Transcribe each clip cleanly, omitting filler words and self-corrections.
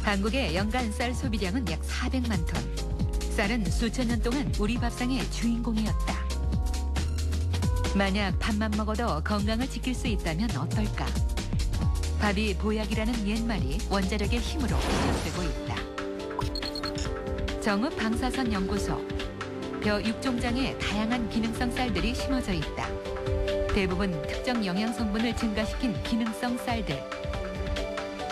한국의 연간 쌀 소비량은 약 400만 톤. 쌀은 수천 년 동안 우리 밥상의 주인공이었다. 만약 밥만 먹어도 건강을 지킬 수 있다면 어떨까? 밥이 보약이라는 옛말이 원자력의 힘으로 시작되고 있다. 정읍 방사선 연구소. 벼 6종장에 다양한 기능성 쌀들이 심어져 있다. 대부분 특정 영양 성분을 증가시킨 기능성 쌀들.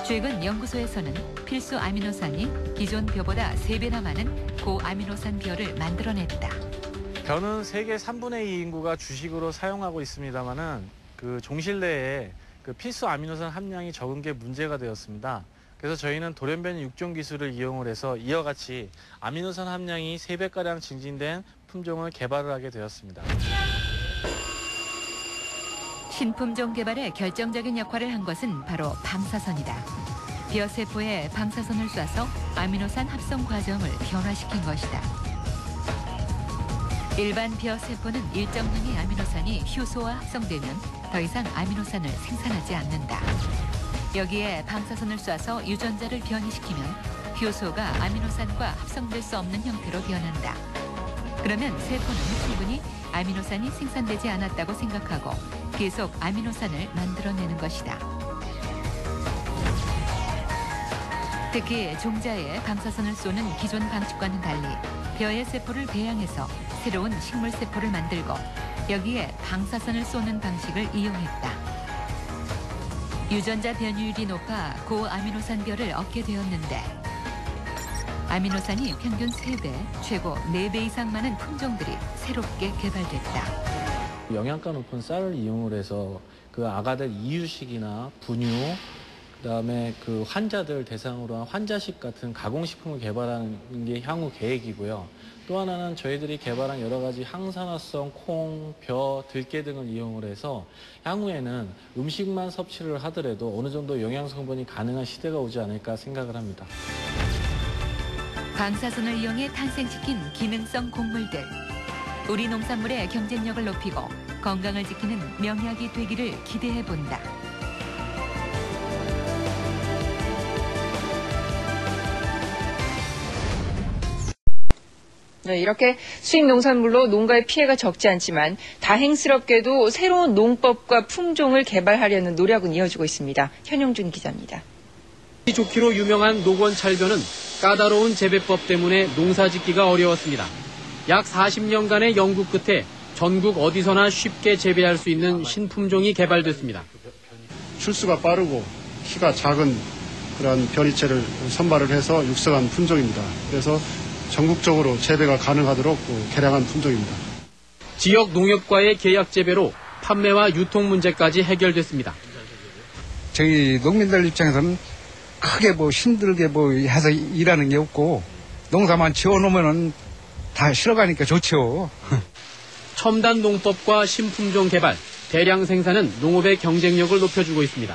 최근 연구소에서는 필수 아미노산이 기존 벼보다 3배나 많은 고아미노산 벼를 만들어냈다. 벼는 세계 3분의 2 인구가 주식으로 사용하고 있습니다만은 그 종실 내에 그 필수 아미노산 함량이 적은 게 문제가 되었습니다. 그래서 저희는 돌연변이 6종 기술을 이용을 해서 이와 같이 아미노산 함량이 3배가량 증진된 품종을 개발을 하게 되었습니다. 신품종 개발에 결정적인 역할을 한 것은 바로 방사선이다. 벼세포에 방사선을 쏴서 아미노산 합성 과정을 변화시킨 것이다. 일반 벼세포는 일정량의 아미노산이 효소와 합성되면 더 이상 아미노산을 생산하지 않는다. 여기에 방사선을 쏴서 유전자를 변이시키면 효소가 아미노산과 합성될 수 없는 형태로 변한다. 그러면 세포는 충분히 아미노산이 생산되지 않았다고 생각하고 계속 아미노산을 만들어내는 것이다. 특히 종자에 방사선을 쏘는 기존 방식과는 달리 벼의 세포를 배양해서 새로운 식물 세포를 만들고 여기에 방사선을 쏘는 방식을 이용했다. 유전자 변이율이 높아 고아미노산 벼를 얻게 되었는데 아미노산이 평균 3배, 최고 4배 이상 많은 품종들이 새롭게 개발됐다. 영양가 높은 쌀을 이용을 해서 그 아가들 이유식이나 분유, 그다음에 그 환자들 대상으로 한 환자식 같은 가공식품을 개발하는 게 향후 계획이고요. 또 하나는 저희들이 개발한 여러 가지 항산화성 콩, 벼, 들깨 등을 이용을 해서 향후에는 음식만 섭취를 하더라도 어느 정도 영양 성분이 가능한 시대가 오지 않을까 생각을 합니다. 방사선을 이용해 탄생시킨 기능성 곡물들. 우리 농산물의 경쟁력을 높이고 건강을 지키는 명약이 되기를 기대해본다. 네, 이렇게 수입 농산물로 농가의 피해가 적지 않지만 다행스럽게도 새로운 농법과 품종을 개발하려는 노력은 이어지고 있습니다. 현용준 기자입니다. 좋기로 유명한 녹원찰벼는 까다로운 재배법 때문에 농사짓기가 어려웠습니다. 약 40년간의 연구 끝에 전국 어디서나 쉽게 재배할 수 있는 신품종이 개발됐습니다. 출수가 빠르고 키가 작은 그런 벼리채를 선발을 해서 육성한 품종입니다. 그래서 전국적으로 재배가 가능하도록 개량한 품종입니다. 지역 농협과의 계약 재배로 판매와 유통 문제까지 해결됐습니다. 저희 농민들 입장에서는 크게 힘들게 해서 일하는 게 없고 농사만 지어놓으면은 다 실어가니까 좋죠. 첨단 농법과 신품종 개발, 대량 생산은 농업의 경쟁력을 높여주고 있습니다.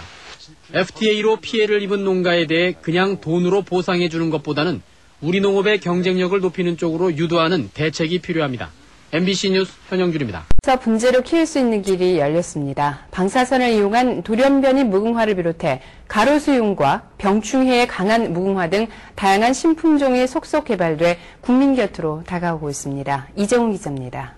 FTA로 피해를 입은 농가에 대해 그냥 돈으로 보상해 주는 것보다는 우리 농업의 경쟁력을 높이는 쪽으로 유도하는 대책이 필요합니다. MBC 뉴스 현영준입니다. 분재로 키울 수 있는 길이 열렸습니다. 방사선을 이용한 돌연변이 무궁화를 비롯해 가로수용과 병충해에 강한 무궁화 등 다양한 신품종이 속속 개발돼 국민 곁으로 다가오고 있습니다. 이재훈 기자입니다.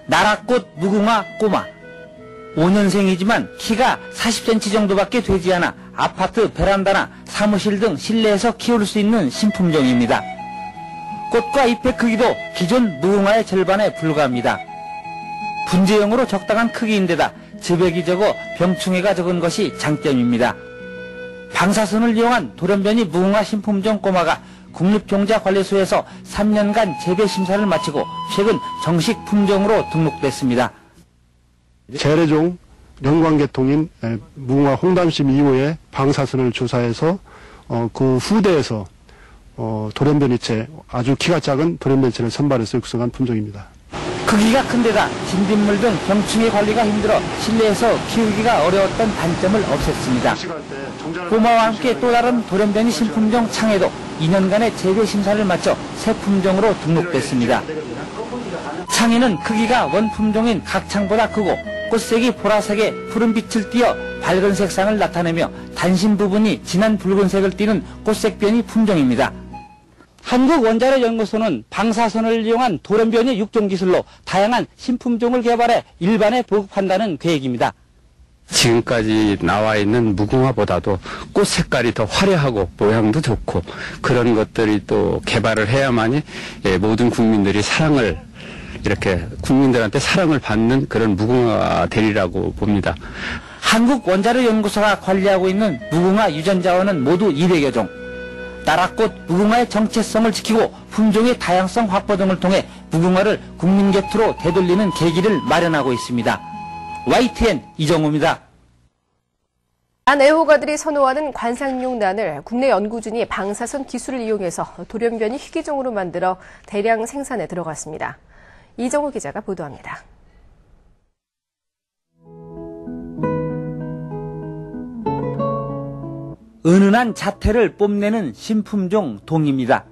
나라꽃 무궁화 꼬마. 5년생이지만 키가 40cm 정도밖에 되지 않아 아파트 베란다나 사무실 등 실내에서 키울 수 있는 신품종입니다. 꽃과 잎의 크기도 기존 무궁화의 절반에 불과합니다. 분재용으로 적당한 크기인데다 즙액이 적어 병충해가 적은 것이 장점입니다. 방사선을 이용한 돌연변이 무궁화 신품종 꼬마가 국립종자관리소에서 3년간 재배심사를 마치고 최근 정식 품종으로 등록됐습니다. 재래종 연관계통인 무궁화 홍담심 2호의 방사선을 조사해서 그 후대에서 돌연변이채, 아주 키가 작은 돌연변이채를 선발해서 육성한 품종입니다. 크기가 큰데다 진딧물 등 병충해 관리가 힘들어 실내에서 키우기가 어려웠던 단점을 없앴습니다. 꼬마와 함께 또 다른 돌연변이 신품종 창에도 2년간의 재배 심사를 마쳐 새 품종으로 등록됐습니다. 창에는 크기가 원 품종인 각창보다 크고 꽃색이 보라색에 푸른빛을 띠어 밝은 색상을 나타내며 단심 부분이 진한 붉은색을 띠는 꽃색변이 품종입니다. 한국원자력연구소는 방사선을 이용한 돌연변이 육종기술로 다양한 신품종을 개발해 일반에 보급한다는 계획입니다. 지금까지 나와 있는 무궁화보다도 꽃 색깔이 더 화려하고 모양도 좋고 그런 것들이 또 개발을 해야만이 모든 국민들이 사랑을 이렇게 국민들한테 사랑을 받는 그런 무궁화가 되리라고 봅니다. 한국원자력연구소가 관리하고 있는 무궁화 유전자원은 모두 200여 종. 나라꽃 무궁화의 정체성을 지키고 품종의 다양성 확보 등을 통해 무궁화를 국민 곁으로 되돌리는 계기를 마련하고 있습니다. YTN 이정우입니다. 난 애호가들이 선호하는 관상용 난을 국내 연구진이 방사선 기술을 이용해서 돌연변이 희귀종으로 만들어 대량 생산에 들어갔습니다. 이정우 기자가 보도합니다. 은은한 자태를 뽐내는 신품종 동입니다.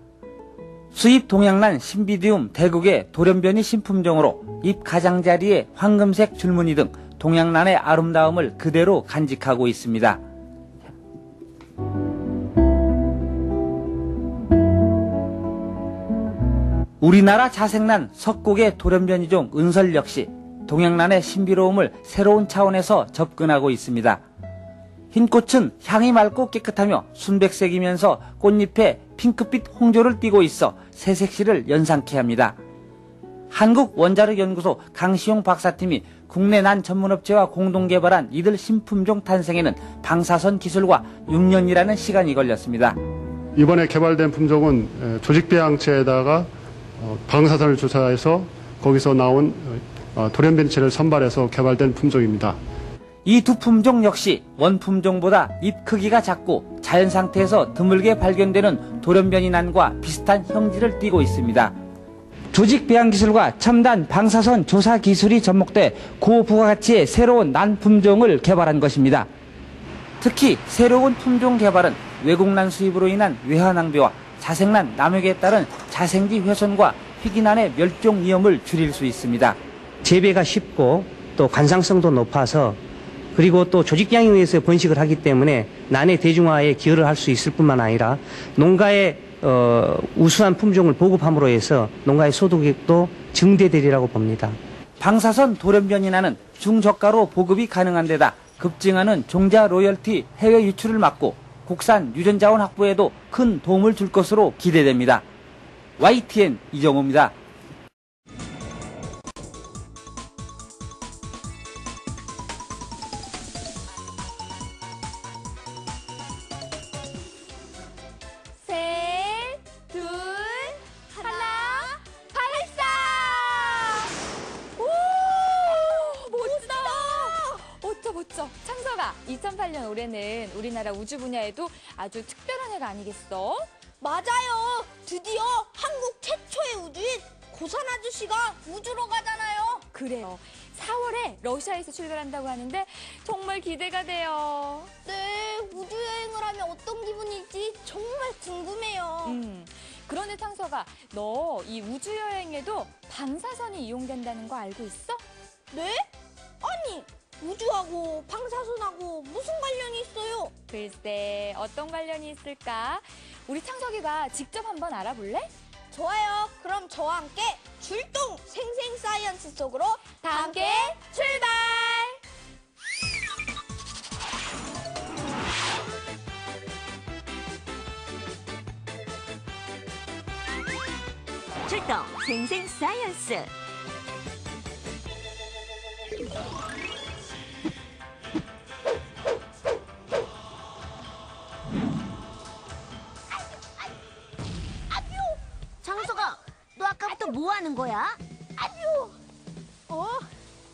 수입 동양란 신비디움 대국의 돌연변이 신품종으로 잎 가장자리에 황금색 줄무늬 등 동양란의 아름다움을 그대로 간직하고 있습니다. 우리나라 자생란 석곡의 돌연변이종 은설 역시 동양란의 신비로움을 새로운 차원에서 접근하고 있습니다. 흰 꽃은 향이 맑고 깨끗하며 순백색이면서 꽃잎에 핑크빛 홍조를 띠고 있어 새색시를 연상케 합니다. 한국원자력연구소 강시용 박사팀이 국내 난 전문업체와 공동 개발한 이들 신품종 탄생에는 방사선 기술과 6년이라는 시간이 걸렸습니다. 이번에 개발된 품종은 조직배양체에다가 방사선을 주사해서 거기서 나온 돌연변이체를 선발해서 개발된 품종입니다. 이 두 품종 역시 원품종보다 잎 크기가 작고 자연 상태에서 드물게 발견되는 돌연변이 난과 비슷한 형질을 띠고 있습니다. 조직 배양 기술과 첨단 방사선 조사 기술이 접목돼 고부가가치의 새로운 난 품종을 개발한 것입니다. 특히 새로운 품종 개발은 외국난 수입으로 인한 외화 낭비와 자생난 남용에 따른 자생지 훼손과 희귀난의 멸종 위험을 줄일 수 있습니다. 재배가 쉽고 또 관상성도 높아서 그리고 또 조직양에 의해서 번식을 하기 때문에 난의 대중화에 기여를 할 수 있을 뿐만 아니라 농가의 우수한 품종을 보급함으로 해서 농가의 소득도 증대되리라고 봅니다. 방사선 돌연변이 난은 중저가로 보급이 가능한 데다 급증하는 종자 로열티 해외 유출을 막고 국산 유전자원 확보에도 큰 도움을 줄 것으로 기대됩니다. YTN 이정우입니다. 멋져. 창석아, 2008년 올해는 우리나라 우주 분야에도 아주 특별한 해가 아니겠어? 맞아요. 드디어 한국 최초의 우주인 고산 아저씨가 우주로 가잖아요. 그래요. 4월에 러시아에서 출발한다고 하는데 정말 기대가 돼요. 네, 우주 여행을 하면 어떤 기분일지 정말 궁금해요. 그런데 창석아, 너 이 우주 여행에도 방사선이 이용된다는 거 알고 있어? 네? 아니, 우주하고 방사선하고 무슨 관련이 있어요? 글쎄, 어떤 관련이 있을까? 우리 창석이가 직접 한번 알아볼래? 좋아요. 그럼 저와 함께 출동 생생 사이언스 속으로 다 함께 출발! 출동 생생 사이언스. 장서가, 너 아까부터 뭐 하는 거야? 아뇨.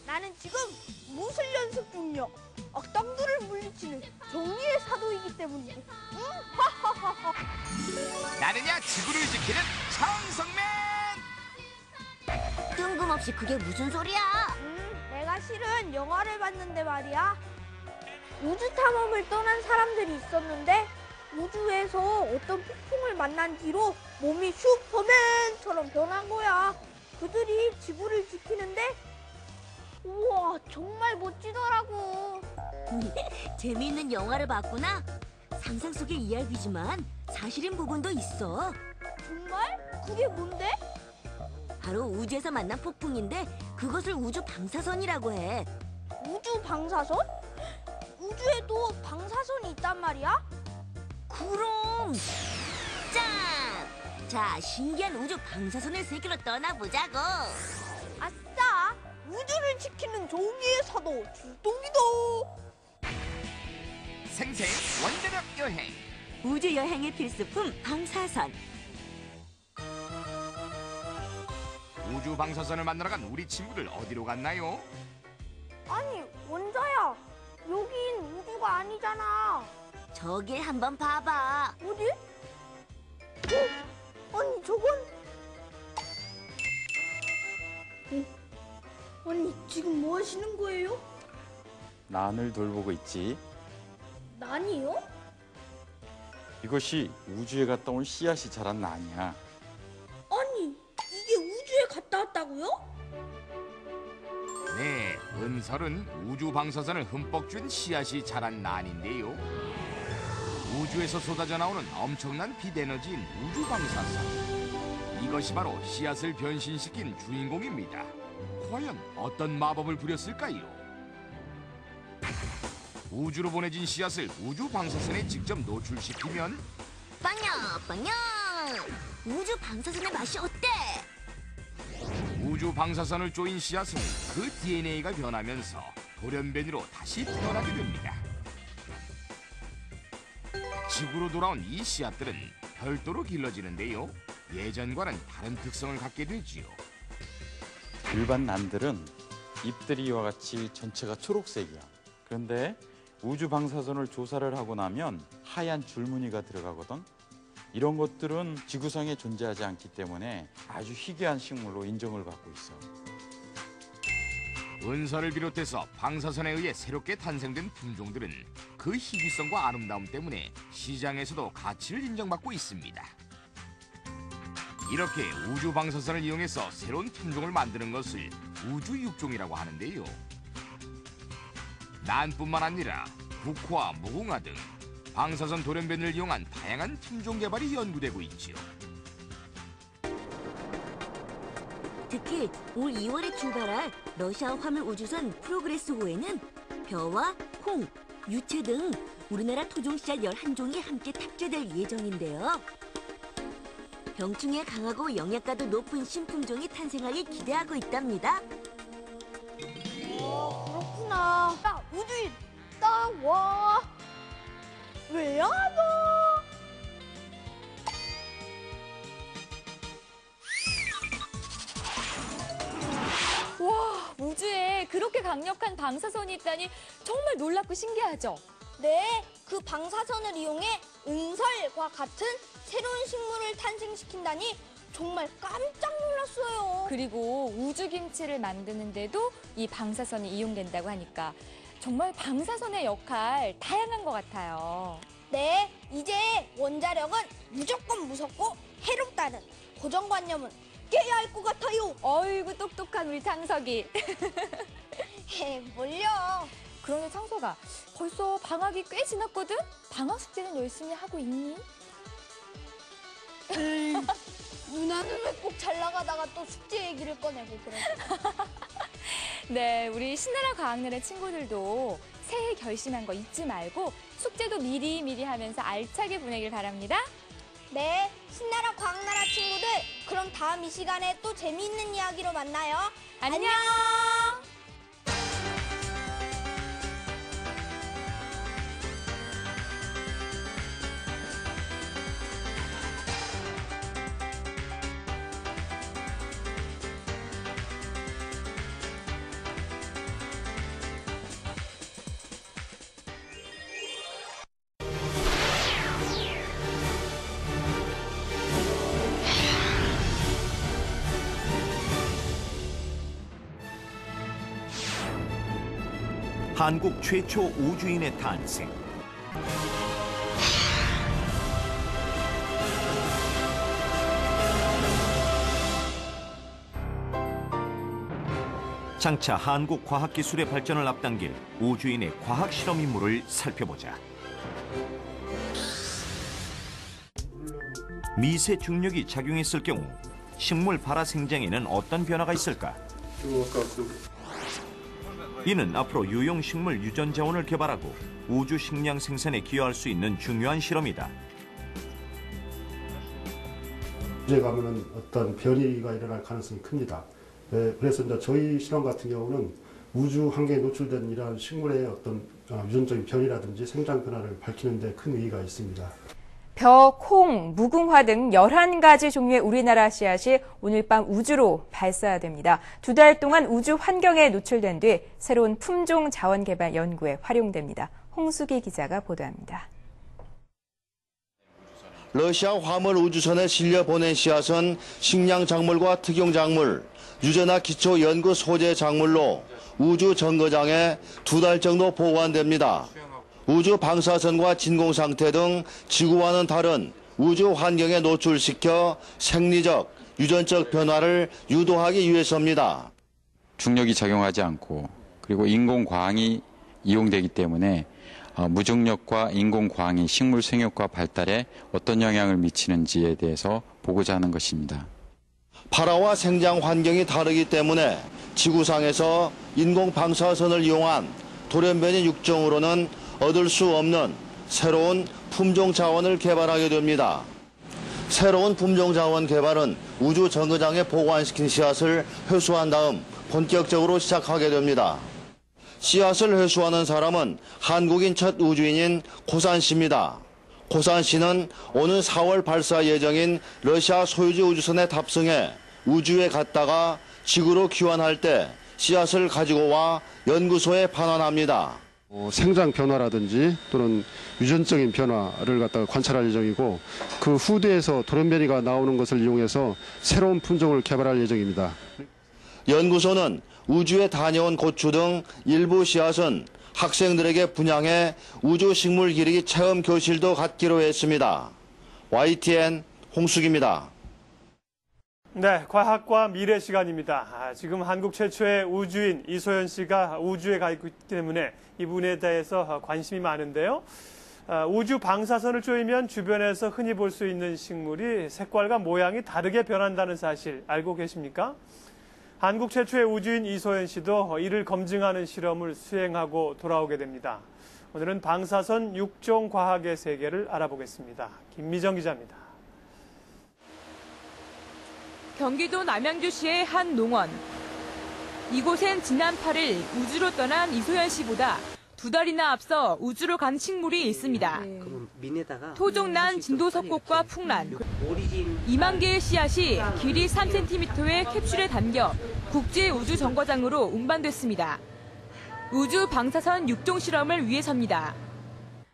나는 지금 무술 연습 중이야. 악당들을 물리치는 정의의 사도이기 때문이지. 나는야 지구를 지키는 청성맨. 뜬금없이 그게 무슨 소리야? 내가 실은 영화를 봤는데 말이야. 우주 탐험을 떠난 사람들이 있었는데 우주에서 어떤 폭풍을 만난 뒤로 몸이 슈퍼맨처럼 변한 거야. 그들이 지구를 지키는데 우와, 정말 멋지더라고. 재미있는 영화를 봤구나. 상상 속의 이야기지만 사실인 부분도 있어. 정말? 그게 뭔데? 바로 우주에서 만난 폭풍인데 그것을 우주 방사선이라고 해. 우주 방사선? 우주에도 방사선이 있단 말이야? 그럼! 짠! 자, 신기한 우주 방사선의 세계로 떠나보자고. 아싸! 우주를 지키는 종이의 사도 출동이다. 생생 원자력 여행. 우주 여행의 필수품 방사선. 우주 방사선을 만나러 간 우리 친구들 어디로 갔나요? 아니, 원자야. 여긴 우주가 아니잖아. 저길 한번 봐봐. 어디? 아니, 저건? 아니, 지금 뭐 하시는 거예요? 난을 돌보고 있지. 난이요? 이것이 우주에 갔다 온 씨앗이 자란 난이야. 아니, 이게 우주에 갔다 왔다고요? 네, 은설은 우주 방사선을 흠뻑 준 씨앗이 자란 난인데요. 우주에서 쏟아져 나오는 엄청난 빛 에너지인 우주 방사선. 이것이 바로 씨앗을 변신시킨 주인공입니다. 과연 어떤 마법을 부렸을까요? 우주로 보내진 씨앗을 우주 방사선에 직접 노출시키면 빵야. 우주 방사선의 맛이 어때? 우주 방사선을 쪼인 씨앗은 그 DNA가 변하면서 돌연변이로 다시 태어나게 됩니다. 지구로 돌아온 이 씨앗들은 별도로 길러지는데요. 예전과는 다른 특성을 갖게 되지요. 일반 난들은 잎들이 이와 같이 전체가 초록색이야. 그런데 우주 방사선을 조사를 하고 나면 하얀 줄무늬가 들어가거든. 이런 것들은 지구상에 존재하지 않기 때문에 아주 희귀한 식물로 인정을 받고 있어. 은설을 비롯해서 방사선에 의해 새롭게 탄생된 품종들은 그 희귀성과 아름다움 때문에 시장에서도 가치를 인정받고 있습니다. 이렇게 우주 방사선을 이용해서 새로운 품종을 만드는 것을 우주육종이라고 하는데요. 난뿐만 아니라 국화, 무궁화 등 방사선 돌연변이를 이용한 다양한 품종 개발이 연구되고 있지요. 특히 올 2월에 출발할 러시아 화물 우주선 프로그레스호에는 벼와 콩, 유채 등 우리나라 토종씨앗 11종이 함께 탑재될 예정인데요. 병충해에 강하고 영양가도 높은 신품종이 탄생하길 기대하고 있답니다. 그렇구나. 야, 우주인 따와. 왜 안 와? 와, 우주에 그렇게 강력한 방사선이 있다니 정말 놀랍고 신기하죠? 네, 그 방사선을 이용해 은설과 같은 새로운 식물을 탄생시킨다니 정말 깜짝 놀랐어요. 그리고 우주김치를 만드는데도 이 방사선이 이용된다고 하니까 정말 방사선의 역할 다양한 것 같아요. 네, 이제 원자력은 무조건 무섭고 해롭다는 고정관념은 깨야 할 것 같아요. 어이구 똑똑한 우리 창석이. 뭘요? 그런데 창석아, 벌써 방학이 꽤 지났거든? 방학 숙제는 열심히 하고 있니? 누나는 왜 꼭 잘 나가다가 또 숙제 얘기를 꺼내고 그래? 네, 우리 신나라 과학나라 친구들도 새해 결심한 거 잊지 말고 숙제도 미리미리 하면서 알차게 보내길 바랍니다. 네, 신나라 과학나라 친구들, 그럼 다음 이 시간에 또 재미있는 이야기로 만나요. 안녕! 한국 최초 우주인의 탄생. 장차 한국 과학기술의 발전을 앞당길 우주인의 과학 실험 임무를 살펴보자. 미세 중력이 작용했을 경우 식물 발화 생장에는 어떤 변화가 있을까? 이는 앞으로 유용 식물 유전 자원을 개발하고 우주 식량 생산에 기여할 수 있는 중요한 실험이다. 우주에 가면은 어떤 변이가 일어날 가능성이 큽니다. 그래서 이제 저희 실험 같은 경우는 우주 환경에 노출된 이러한 식물의 어떤 유전적인 변이라든지 생장 변화를 밝히는 데 큰 의의가 있습니다. 벼, 콩, 무궁화 등 11가지 종류의 우리나라 씨앗이 오늘 밤 우주로 발사됩니다. 2달 동안 우주 환경에 노출된 뒤 새로운 품종 자원 개발 연구에 활용됩니다. 홍수기 기자가 보도합니다. 러시아 화물 우주선에 실려 보낸 씨앗은 식량 작물과 특용 작물, 유전학 기초 연구 소재 작물로 우주 정거장에 2달 정도 보관됩니다. 우주 방사선과 진공 상태 등 지구와는 다른 우주 환경에 노출시켜 생리적, 유전적 변화를 유도하기 위해서입니다. 중력이 작용하지 않고 그리고 인공과학이 이용되기 때문에 무중력과 인공과학이 식물 생육과 발달에 어떤 영향을 미치는지에 대해서 보고자 하는 것입니다. 발화와 생장 환경이 다르기 때문에 지구상에서 인공 방사선을 이용한 돌연변이 육종으로는 얻을 수 없는 새로운 품종 자원을 개발하게 됩니다. 새로운 품종 자원 개발은 우주 정거장에 보관시킨 씨앗을 회수한 다음 본격적으로 시작하게 됩니다. 씨앗을 회수하는 사람은 한국인 첫 우주인인 고산 씨입니다. 고산 씨는 오는 4월 발사 예정인 러시아 소유주 우주선에 탑승해 우주에 갔다가 지구로 귀환할 때 씨앗을 가지고 와 연구소에 반환합니다. 생장 변화라든지 또는 유전적인 변화를 갖다가 관찰할 예정이고 그 후대에서 돌연변이가 나오는 것을 이용해서 새로운 품종을 개발할 예정입니다. 연구소는 우주에 다녀온 고추 등 일부 씨앗은 학생들에게 분양해 우주식물 기르기 체험 교실도 갖기로 했습니다. YTN 홍숙입니다. 네, 과학과 미래 시간입니다. 지금 한국 최초의 우주인 이소연 씨가 우주에 가 있기 때문에 이분에 대해서 관심이 많은데요. 우주 방사선을 쪼이면 주변에서 흔히 볼 수 있는 식물이 색깔과 모양이 다르게 변한다는 사실 알고 계십니까? 한국 최초의 우주인 이소연 씨도 이를 검증하는 실험을 수행하고 돌아오게 됩니다. 오늘은 방사선 육종 과학의 세계를 알아보겠습니다. 김미정 기자입니다. 경기도 남양주시의 한 농원. 이곳엔 지난 8일 우주로 떠난 이소연 씨보다 2달이나 앞서 우주로 간 식물이 있습니다. 토종난 진도석꽃과 풍란, 2만 개의 씨앗이 길이 3cm의 캡슐에 담겨 국제우주정거장으로 운반됐습니다. 우주 방사선 육종 실험을 위해서입니다.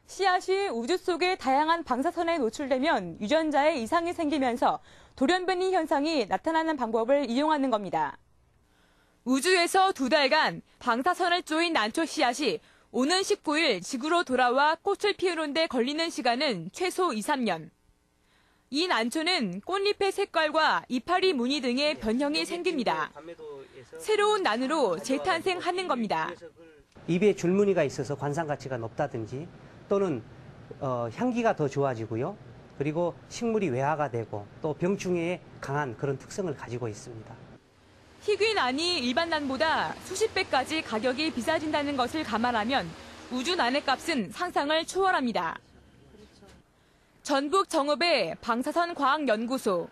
씨앗이 우주 속의 다양한 방사선에 노출되면 유전자에 이상이 생기면서 돌연변이 현상이 나타나는 방법을 이용하는 겁니다. 우주에서 2달간 방사선을 쪼인 난초 씨앗이 오는 19일 지구로 돌아와 꽃을 피우는 데 걸리는 시간은 최소 2, 3년. 이 난초는 꽃잎의 색깔과 이파리 무늬 등의 변형이 생깁니다. 새로운 난으로 재탄생하는 겁니다. 잎에 줄무늬가 있어서 관상 가치가 높다든지 또는 향기가 더 좋아지고요. 그리고 식물이 외화가 되고 또 병충해에 강한 그런 특성을 가지고 있습니다. 희귀난이 일반 난보다 수십 배까지 가격이 비싸진다는 것을 감안하면 우주 난의 값은 상상을 초월합니다. 전북 정읍의 방사선 과학연구소.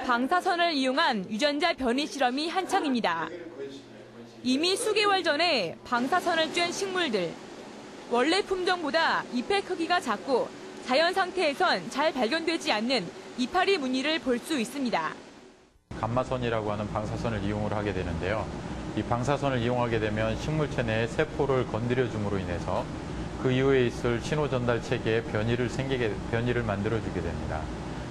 방사선을 이용한 유전자 변이 실험이 한창입니다. 이미 수개월 전에 방사선을 쬐은 식물들. 원래 품종보다 잎의 크기가 작고 자연 상태에선 잘 발견되지 않는 이파리 무늬를 볼 수 있습니다. 감마선이라고 하는 방사선을 이용을 하게 되는데요. 이 방사선을 이용하게 되면 식물체 내의 세포를 건드려줌으로 인해서 그 이후에 있을 신호 전달 체계에 변이를 만들어주게 됩니다.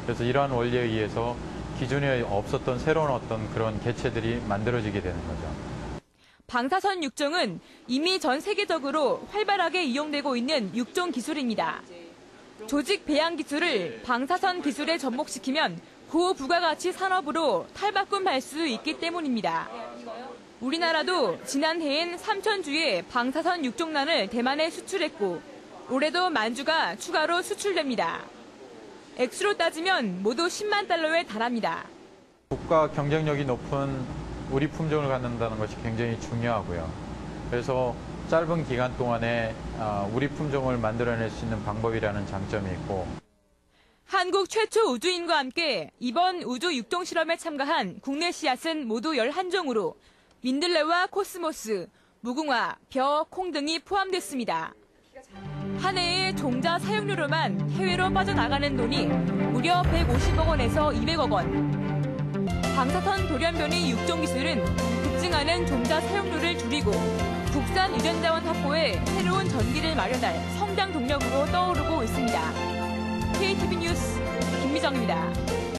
그래서 이러한 원리에 의해서 기존에 없었던 새로운 어떤 그런 개체들이 만들어지게 되는 거죠. 방사선 육종은 이미 전 세계적으로 활발하게 이용되고 있는 육종 기술입니다. 조직 배양 기술을 방사선 기술에 접목시키면 고부가가치 산업으로 탈바꿈할 수 있기 때문입니다. 우리나라도 지난해엔 3,000주의 방사선 육종란을 대만에 수출했고 올해도 10,000주가 추가로 수출됩니다. 액수로 따지면 모두 10만 달러에 달합니다. 국가 경쟁력이 높은 우리 품종을 갖는다는 것이 굉장히 중요하고요. 그래서 짧은 기간 동안에 우리 품종을 만들어낼 수 있는 방법이라는 장점이 있고 한국 최초 우주인과 함께 이번 우주 육종 실험에 참가한 국내 씨앗은 모두 11종으로 민들레와 코스모스, 무궁화, 벼, 콩 등이 포함됐습니다. 한 해에 종자 사용료로만 해외로 빠져나가는 돈이 무려 150억 원에서 200억 원. 방사선 돌연변이 육종 기술은 급증하는 종자 사용료를 줄이고 국산 유전 자원 확보에 새로운 전기를 마련할 성장 동력으로 떠오르고 있습니다. KTV 뉴스 김미정입니다.